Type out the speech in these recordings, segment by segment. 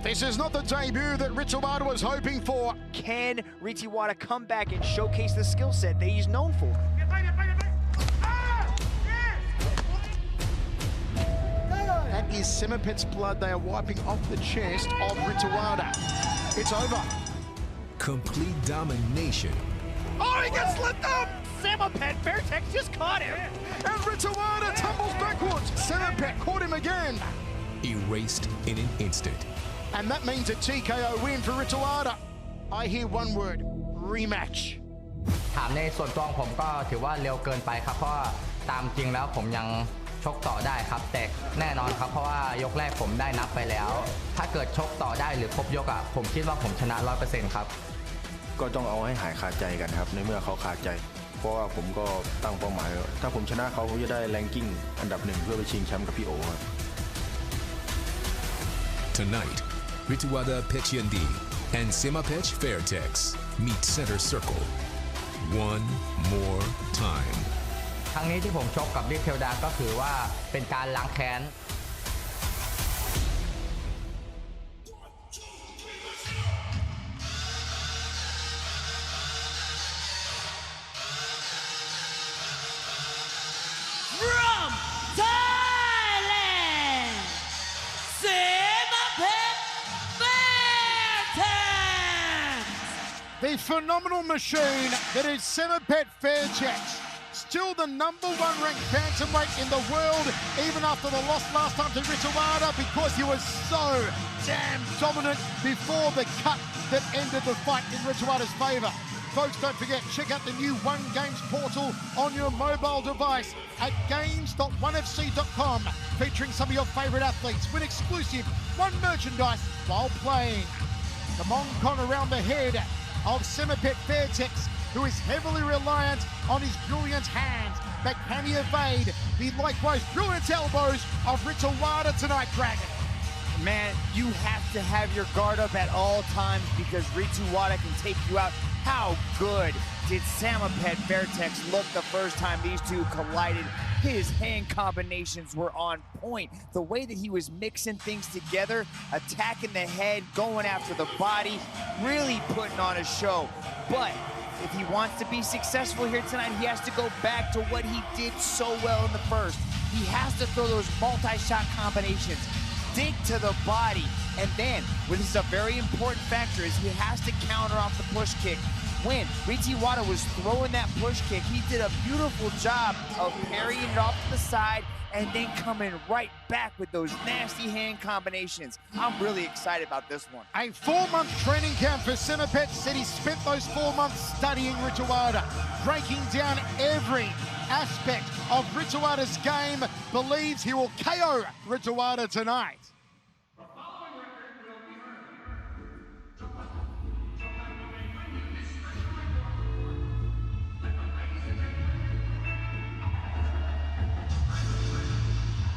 This is not the debut that Richawada was hoping for. Can Richawada come back and showcase the skill set that he's known for? That is Ssema Phech's blood they are wiping off the chest of Richawada. It's over. Complete domination. Oh, he gets lit up! Ssema Phech, Fairtex just caught him. And Richawada tumbles backwards. Ssema Phech caught him again. Erased in an instant. And that means a TKO win for Richawada. I hear one word, rematch. ถามในส่วนตัวของผมก็ถือว่าเร็วเกินไปครับเพราะว่าตามจริงแล้วผมยังชกต่อได้ครับแต่แน่นอนครับเพราะว่ายกแรกผมได้นับไปแล้วถ้าเกิดชกต่อได้หรือครบยกอ่ะผมคิดว่าผมชนะ 100% ครับก็ต้องเอาให้หายคาใจกันครับในเมื่อเขาคาใจเพราะว่าผมก็ตั้งเป้าหมายถ้าผมชนะเขาผมจะได้แรงกิ้งอันดับ1เพื่อไปชิงแชมป์กับพี่โอครับ Tonight, Richawada Phechyendi and Ssema Phech Fairtex meet center circle one more time. ครั้งนี้ที่ผมชกกับเทวดาก็คือว่าเป็นการล้างแค้นFrom Thailand, Ssema Phech Fairtex. The phenomenal machine that is Ssema Phech Fairtex. Still the #1 ranked bantamweight in the world, even after the loss last time to Richawada, because he was so damn dominant before the cut that ended the fight in Richawada's favour. Folks, don't forget, check out the new One Games portal on your mobile device at games.onefc.com, featuring some of your favourite athletes. Win exclusive One merchandise while playing. The Mongkon around the head of Ssema Phech Fairtex, who is heavily reliant on his brilliant hands. But can he evade the likewise brilliant elbows of Richawada tonight, Dragon? Man, you have to have your guard up at all times because Richawada can take you out. How good did Ssema Phech Fairtex look the first time these two collided? His hand combinations were on point. The way that he was mixing things together, attacking the head, going after the body, really putting on a show. But if he wants to be successful here tonight, he has to go back to what he did so well in the first. He has to throw those multi-shot combinations, dig to the body, and then, which is a very important factor, is he has to counter off the push kick. When Richawada was throwing that push kick, he did a beautiful job of parrying it off to the side and then coming right back with those nasty hand combinations. I'm really excited about this one. A 4-month training camp for Ssema Phech said he spent those 4 months studying Richawada, breaking down every aspect of Richawada's game, believes he will KO Richawada tonight.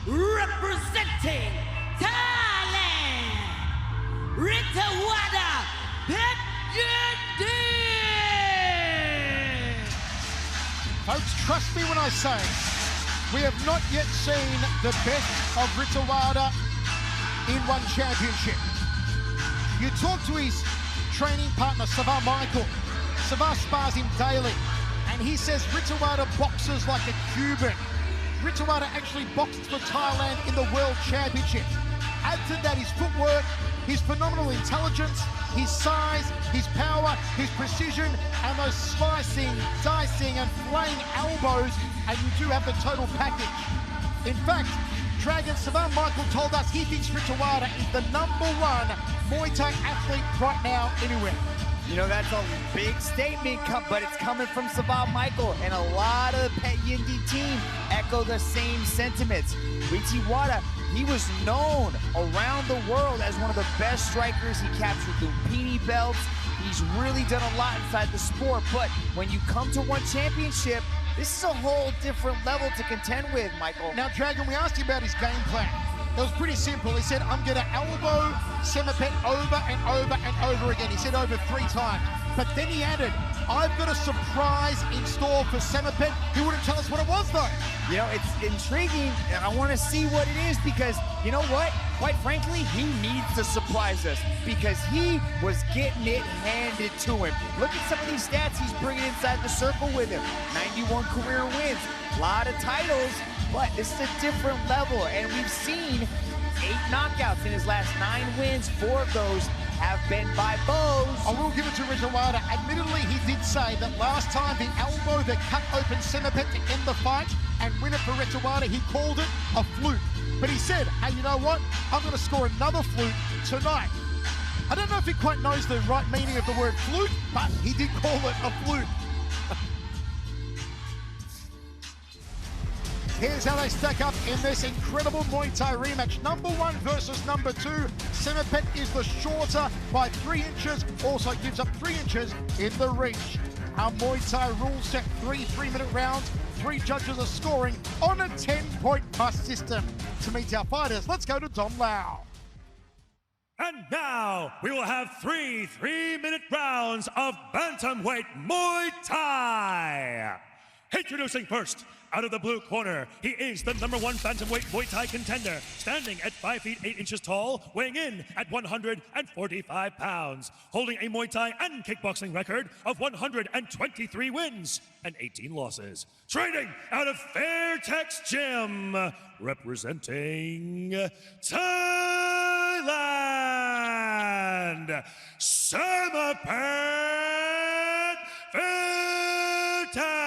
Representing Thailand, Richawada Phechyendi. Folks, trust me when I say we have not yet seen the best of Richawada in one championship. You talk to his training partner, Savar Michael. Savar spars him daily, and he says Richawada boxes like a Cuban. Richawada actually boxed for Thailand in the World Championship. Add to that his footwork, his phenomenal intelligence, his size, his power, his precision, and those slicing, dicing, and flaying elbows, and you do have the total package. In fact, Dragon Savar Michael told us he thinks Richawada is the #1 Muay Thai athlete right now anywhere. You know, that's a big statement, but it's coming from Savar Michael, and a lot of the Phechyendi team echo the same sentiments. Richawada, he was known around the world as one of the best strikers. He captured Lumpini belts. He's really done a lot inside the sport, but when you come to one championship, this is a whole different level to contend with, Michael. Now, Dragon, we asked him about his game plan. It was pretty simple. He said, I'm going to elbow Ssema Phech over and over and over again. He said over 3 times. But then he added, I've got a surprise in store for Ssema Pet. He wouldn't tell us what it was, though. You know, it's intriguing, and I want to see what it is because, you know what? Quite frankly, he needs to surprise us because he was getting it handed to him. Look at some of these stats he's bringing inside the circle with him. 91 career wins, a lot of titles, but this is a different level, and we've seen 8 knockouts in his last 9 wins. 4 of those have been by bows. I will give it to Ritawada. Admittedly, he did say that last time the elbow that cut open Ssema Pet to end the fight and win it for Ritawada, he called it a fluke. But he said, hey, you know what? I'm going to score another fluke tonight. I don't know if he quite knows the right meaning of the word fluke, but he did call it a fluke. Here's how they stack up in this incredible Muay Thai rematch. Number 1 versus number 2. Ssema Pet is the shorter by 3 inches, also gives up 3 inches in the reach. Our Muay Thai rules set 3 3-minute rounds. 3 judges are scoring on a 10-point must system. To meet our fighters, let's go to Dom Lau. And now we will have 3 3-minute rounds of bantamweight Muay Thai. Introducing first, out of the blue corner, he is the number 1 bantamweight Muay Thai contender, standing at 5 feet 8 inches tall, weighing in at 145 pounds, holding a Muay Thai and kickboxing record of 123 wins and 18 losses. Training out of Fairtex Gym, representing Thailand, Ssema Pet Fairtex.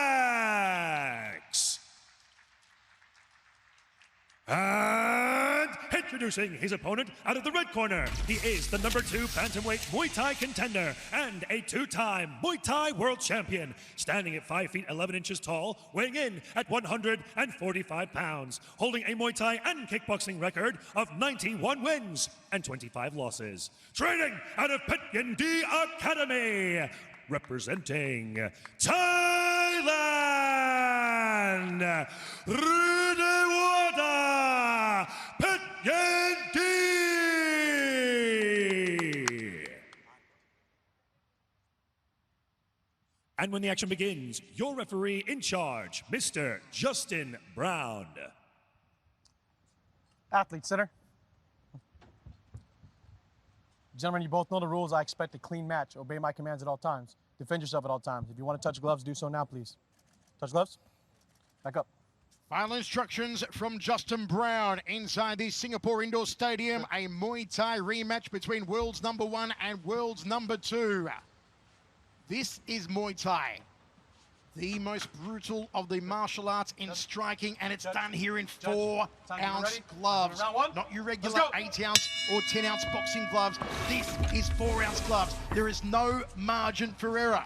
And introducing his opponent out of the red corner, he is the number 2 bantamweight Muay Thai contender and a 2-time Muay Thai world champion, standing at 5 feet 11 inches tall, weighing in at 145 pounds, holding a Muay Thai and kickboxing record of 91 wins and 25 losses. Training out of Phech Yen D Academy, representing Thailand, Ritawada Phech Yen D. And when the action begins, your referee in charge, Mr. Justin Brown. Athlete center. Gentlemen, you both know the rules. I expect a clean match. Obey my commands at all times. Defend yourself at all times. If you want to touch gloves, do so now, please. Touch gloves. Back up. Final instructions from Justin Brown inside the Singapore Indoor Stadium. A Muay Thai rematch between world's number 1 and world's number 2. This is Muay Thai, the most brutal of the martial arts in striking, and it's done here in 4-ounce gloves. Not your regular 8-ounce or 10-ounce boxing gloves. This is 4-ounce gloves. There is no margin for error.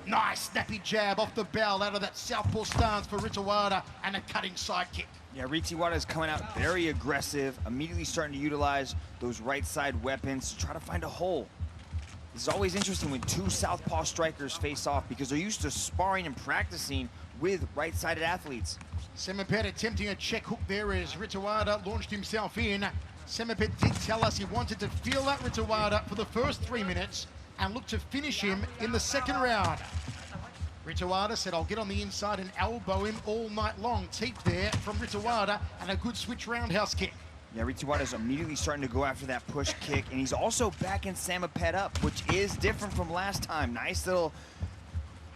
Nice snappy jab off the bell out of that southpaw stance for Ritawada, and a cutting side kick. Yeah, Ritawada is coming out very aggressive, immediately starting to utilize those right side weapons to try to find a hole. This is always interesting when 2 southpaw strikers face off because they're used to sparring and practicing with right-sided athletes. Ssema Pet attempting a check hook there as Ritawada launched himself in. Ssema Pet did tell us he wanted to feel out Ritawada for the first 3 minutes and look to finish him in the second round. Ritawada said, I'll get on the inside and elbow him all night long. Teep there from Ritawada and a good switch roundhouse kick. Yeah, Ritawada is immediately starting to go after that push kick, and he's also backing Ssema Pet up, which is different from last time. Nice little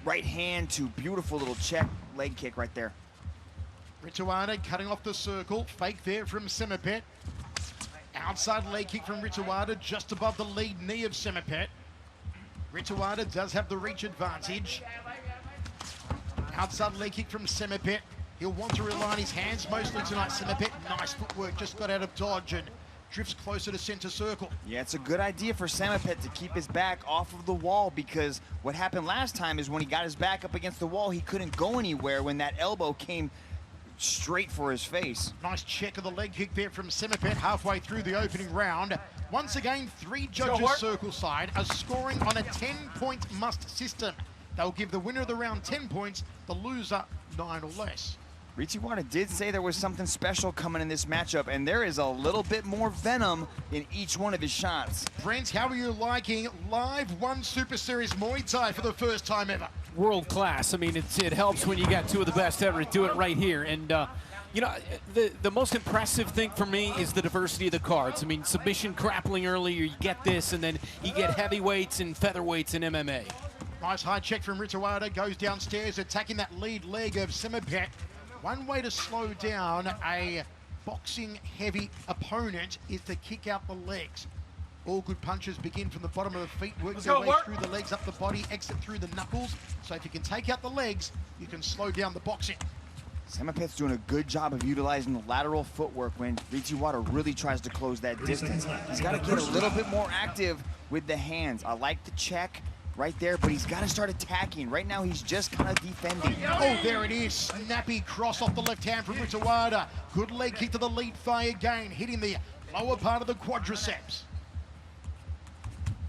right hand to beautiful little check leg kick right there. Ritawada cutting off the circle. Fake there from Ssema Pet. Outside leg kick from Ritawada just above the lead knee of Ssema Pet. Ritawada does have the reach advantage. Outside leg kick from Ssema Pet. He'll want to rely on his hands mostly tonight, Ssema Pet. Nice footwork, just got out of dodge and drifts closer to center circle. Yeah, it's a good idea for Ssema Pet to keep his back off of the wall, because what happened last time is when he got his back up against the wall, he couldn't go anywhere when that elbow came straight for his face. Nice check of the leg kick there from Ssema Pet halfway through the opening round. Once again, 3 judges circle side are scoring on a 10-point must system. They'll give the winner of the round 10 points, the loser 9 or less. Richiwada did say there was something special coming in this matchup, and there is a little bit more venom in each one of his shots. Brent, how are you liking live One Super Series Muay Thai for the first time ever? World class. I mean, it helps when you got two of the best ever to do it right here. And, you know, the most impressive thing for me is the diversity of the cards. I mean, submission grappling earlier, you get this, and then you get heavyweights and featherweights in MMA. Nice high check from Richiwada, goes downstairs, attacking that lead leg of Ssema Pet. One way to slow down a boxing-heavy opponent is to kick out the legs. All good punches begin from the bottom of the feet, work their way through the legs, up the body, exit through the knuckles. So if you can take out the legs, you can slow down the boxing. Ssema Pet's doing a good job of utilizing the lateral footwork when Richiwada really tries to close that distance. He's got to get a little bit more active with the hands. I like the check right there, but he's got to start attacking. Right now, he's just kind of defending. Oh, there it is. Snappy cross off the left hand from Richiwada. Good leg kick to the lead thigh again, hitting the lower part of the quadriceps.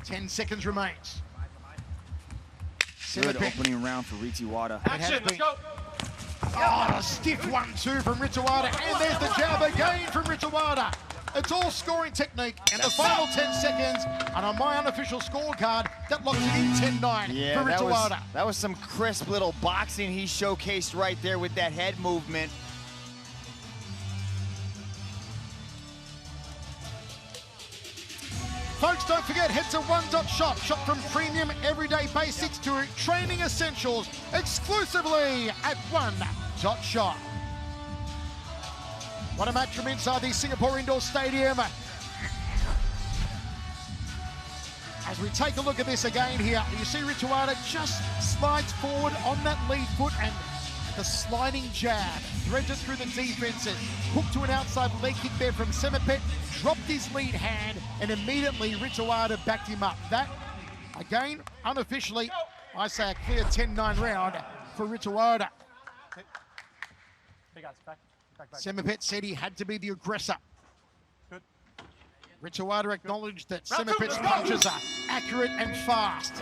10 seconds remains. Good opening round for Richiwada. Action, let's go. Oh, a stiff 1-2 from Richiwada, and there's the jab again from Richiwada. It's all scoring technique, and the final 10 seconds, and on my unofficial scorecard, that locks it in 10-9 for Richiwada. That was some crisp little boxing he showcased right there with that head movement. Folks, don't forget, head to one.shop. Shop from premium everyday basics to training essentials exclusively at one.shop. What a match from inside the Singapore Indoor Stadium. As we take a look at this again here, you see Richiwada just slides forward on that lead foot, and the sliding jab threads it through the defenses. Hooked to an outside leg kick there from Ssema Pet, dropped his lead hand, and immediately Richiwada backed him up. That, again, unofficially, I say a clear 10-9 round for Richiwada. Hey guys, back. Ssema Pet said he had to be the aggressor. Good. Richiwada acknowledged that Ssema Pet's punches are accurate and fast.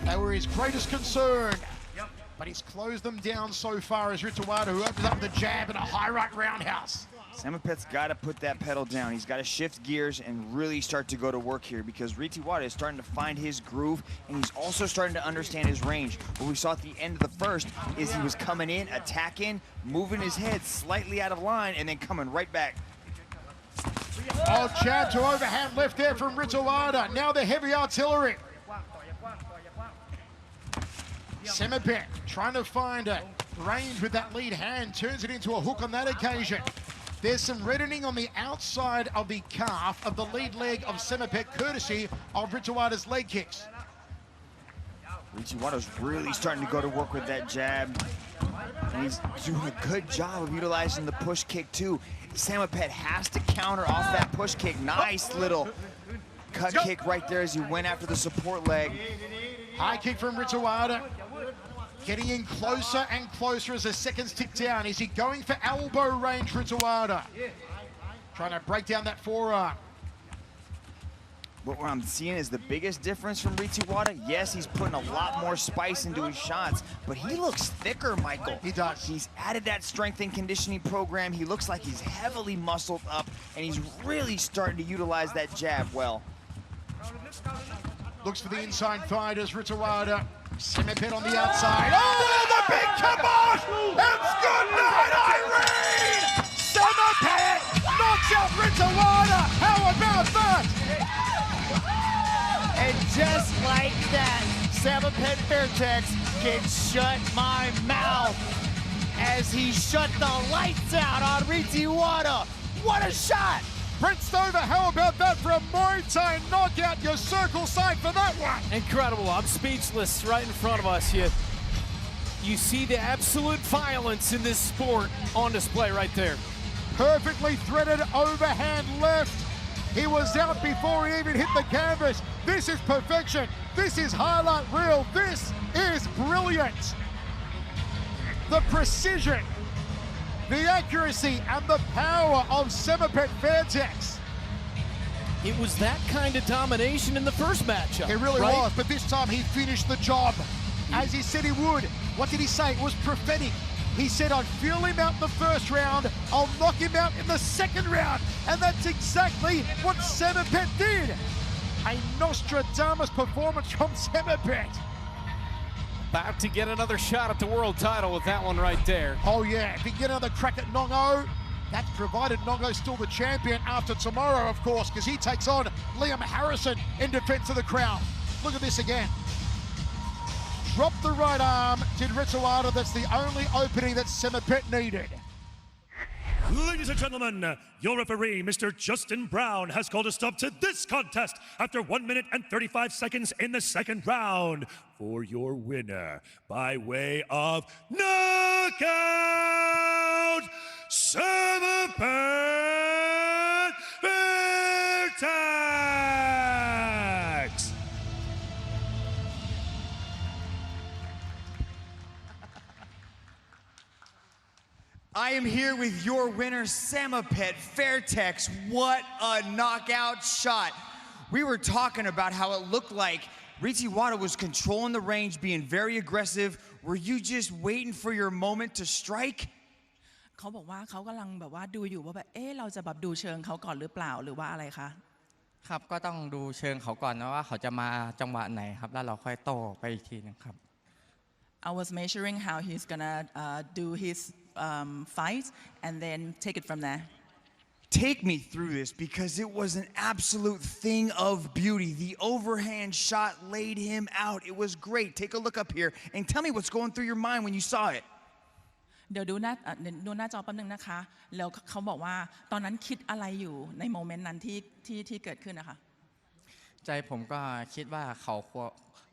They were his greatest concern, but he's closed them down so far as Richiwada, who opens up the jab and a high right roundhouse. Ssema Pet's got to put that pedal down. He's got to shift gears and really start to go to work here, because Richiwada is starting to find his groove, and he's also starting to understand his range. What we saw at the end of the first is he was coming in, attacking, moving his head slightly out of line, and then coming right back. Oh, jab to overhand left there from Richiwada. Now the heavy artillery. Ssema Pet trying to find a range with that lead hand, turns it into a hook on that occasion. There's some reddening on the outside of the calf of the lead leg of Ssema Pet, courtesy of Richiwada's leg kicks. Richiwada's really starting to go to work with that jab, and he's doing a good job of utilizing the push kick too. Ssema Pet has to counter off that push kick. Nice little cut kick right there as he went after the support leg. High kick from Richiwada. Getting in closer and closer as the seconds tick down. Is he going for elbow range, Richiwada? Trying to break down that forearm. What I'm seeing is the biggest difference from Richiwada. Yes, he's putting a lot more spice into his shots, but he looks thicker, Michael. He does. He's added that strength and conditioning program. He looks like he's heavily muscled up, and he's really starting to utilize that jab well. Looks for the inside thigh as Richiwada. Ssema Pet on the outside. Oh, the big kibosh! It's good night, Irene! Ssema Pet knocks out Richiwada. How about that? And just like that, Ssema Pet Fairtex can shut my mouth as he shut the lights out on Richiwada. What a shot! Brent Stover, how about that for a Muay Thai knockout? Your circle side for that one. Incredible. I'm speechless right in front of us. You see the absolute violence in this sport on display right there. Perfectly threaded overhand left. He was out before he even hit the canvas. This is perfection. This is highlight reel. This is brilliant. The precision, the accuracy, and the power of Ssema Pet Fairtex. It was that kind of domination in the first matchup. It really was, but this time he finished the job, as he said he would. What did he say? It was prophetic. He said, I'd feel him out in the first round, I'll knock him out in the second round. And that's exactly what Ssema Pet did. A Nostradamus performance from Ssema Pet. About to get another shot at the world title with that one right there. Oh yeah, if he can get another crack at Nongo, that's provided Nongo's still the champion after tomorrow, of course, because he takes on Liam Harrison in defense of the crown. Look at this again. Drop the right arm, did Rituada. That's the only opening that Ssema Pet needed. Ladies and gentlemen, your referee, Mr. Justin Brown, has called a stop to this contest after 1 minute and 35 seconds in the second round for your winner by way of knockout, Ssema Pet Vertex. I am here with your winner, Ssema Pet Vertex. What a knockout shot. We were talking about how it looked like Rituada was controlling the range, being very aggressive. Were you just waiting for your moment to strike? เขาบอกว่าเขากำลังแบบว่าดูอยู่ว่าแบบเราจะแบบดูเชิงเขาก่อนหรือเปล่าหรือว่าอะไรคะครับก็ต้องดูเชิงเขาก่อนนะว่าเขาจะมาจังหวะไหนครับแล้วเราค่อยโต้ไปอีกทีนึงครับ I was measuring how he's gonna do his fight and then take it from there. Take me through this because it was an absolute thing of beauty. The overhand shot laid him out. It was great. Take a look up here and tell me what's going through your mind when you saw it. เดี๋ยวดูหน้าจอแป๊บนึงนะคะแล้วเขาบอกว่าตอนนั้นคิดอะไรอยู่ในโมเมนต์นั้นที่เกิดขึ้นนะคะใจผมก็คิดว่าเขา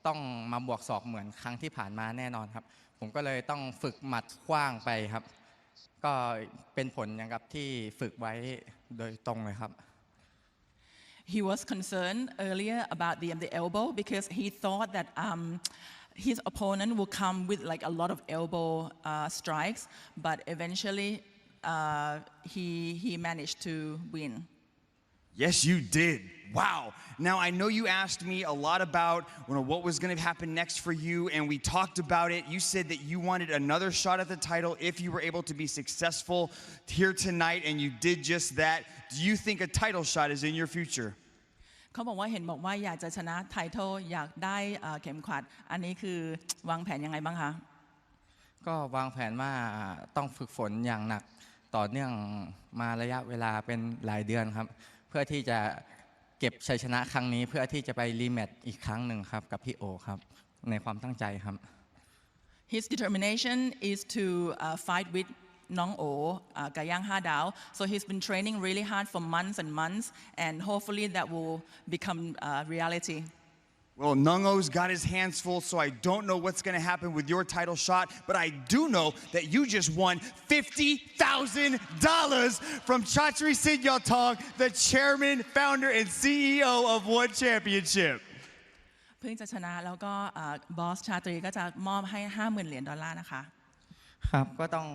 ต้องมาบวกศอกเหมือนครั้งที่ผ่านมาแน่นอนครับผมก็เลยต้องฝึกหมัดขว้างไปครับก็เป็นผลอย่างกับที่ฝึกไว้โดยตรงเลยครับ He was concerned earlier about the elbow because he thought that his opponent will come with like a lot of elbow strikes, but eventually he managed to win. Yes, you did. Wow. Now, I know you asked me a lot about what was going to happen next for you, and we talked about it. You said that you wanted another shot at the title if you were able to be successful here tonight, and you did just that. Do you think a title shot is in your future? เขาบอกว่าอยากจะชนะไทเทิลอยากได้เข็มขัดอันนี้คือวางแผนยังไงบ้างคะก็วางแผนว่าต้องฝึกฝนอย่างหนักต่อเนื่องมาระยะเวลาเป็นหลายเดือนครับเพื่อที่จะเก็บชัยชนะครั้งนี้เพื่อที่จะไปรีแมตช์อีกครั้งหนึ่งครับกับพี่โอครับในความตั้งใจครับ His determination is to fight with Nong O ไก่ย่าง5 ดาว so he's been training really hard for months and months and hopefully that will become reality. Well, Nongo's got his hands full, so I don't know what's going to happen with your title shot, but I do know that you just won $50,000 from Chatri Sinyotong, the chairman, founder, and CEO of One Championship. เพิ่งจะชนะแล้วก็บอสชาตรีก็จะมอบให้ $50,000 นะคะครับก็ต้อง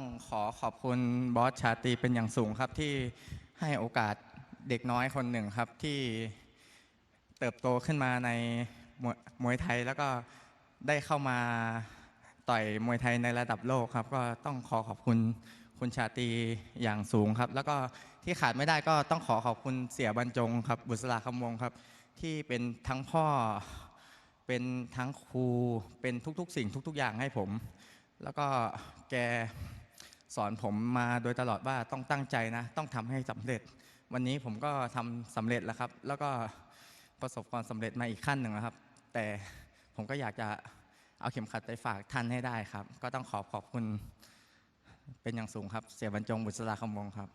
ขอบคุณบอสชาตรีเป็นอย่างสูงครับที่ให้โอกาสเด็กน้อยคนหนึ่งครับที่เติบโตขึ้นมาในมวยไทยแล้วก็ได้เข้ามาต่อยมวยไทยในระดับโลกครับก็ต้องขอบคุณคุณชาตรีอย่างสูงครับแล้วก็ที่ขาดไม่ได้ก็ต้องขอบคุณเสี่ยบรรจงครับบุษราคำวงครับที่เป็นทั้งพ่อเป็นทั้งครูเป็นทุกๆสิ่งทุกๆอย่างให้ผมแล้วก็แกสอนผมมาโดยตลอดว่าต้องตั้งใจนะต้องทำให้สำเร็จวันนี้ผมก็ทำสำเร็จแล้วครับแล้วก็ประสบความสำเร็จมาอีกขั้นหนึ่งนะครับแต่ผมก็อยากจะเอาเข็มขัดไปฝากท่านให้ได้ครับก็ต้องขอบคุณเป็นอย่างสูงครับเสี่ยบรรจงบุษราคำวงครับ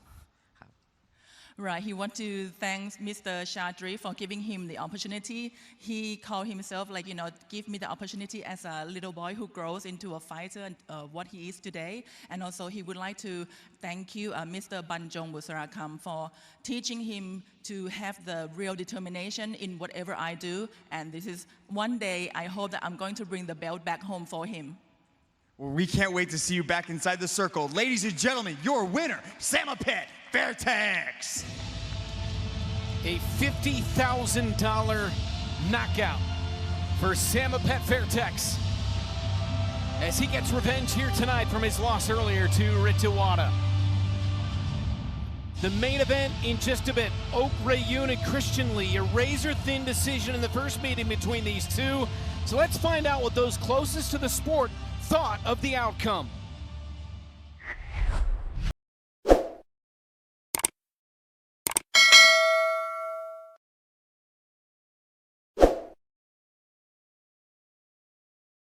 Right, he wants to thank Mr. Chadri for giving him the opportunity. He called himself like, give me the opportunity as a little boy who grows into a fighter, what he is today. And also he would like to thank you, Mr. Banjong Busarakam, for teaching him to have the real determination in whatever I do. And this is one day, I hope that I'm going to bring the belt back home for him. Well, we can't wait to see you back inside the circle. Ladies and gentlemen, your winner, Ssema Pet Vertex. A $50,000 knockout for Ssema Pet Vertex. as he gets revenge here tonight from his loss earlier to Rituwada. The main event in just a bit. Oak Rayun and Christian Lee, a razor-thin decision in the first meeting between these two. So let's find out what those closest to the sport thought of the outcome.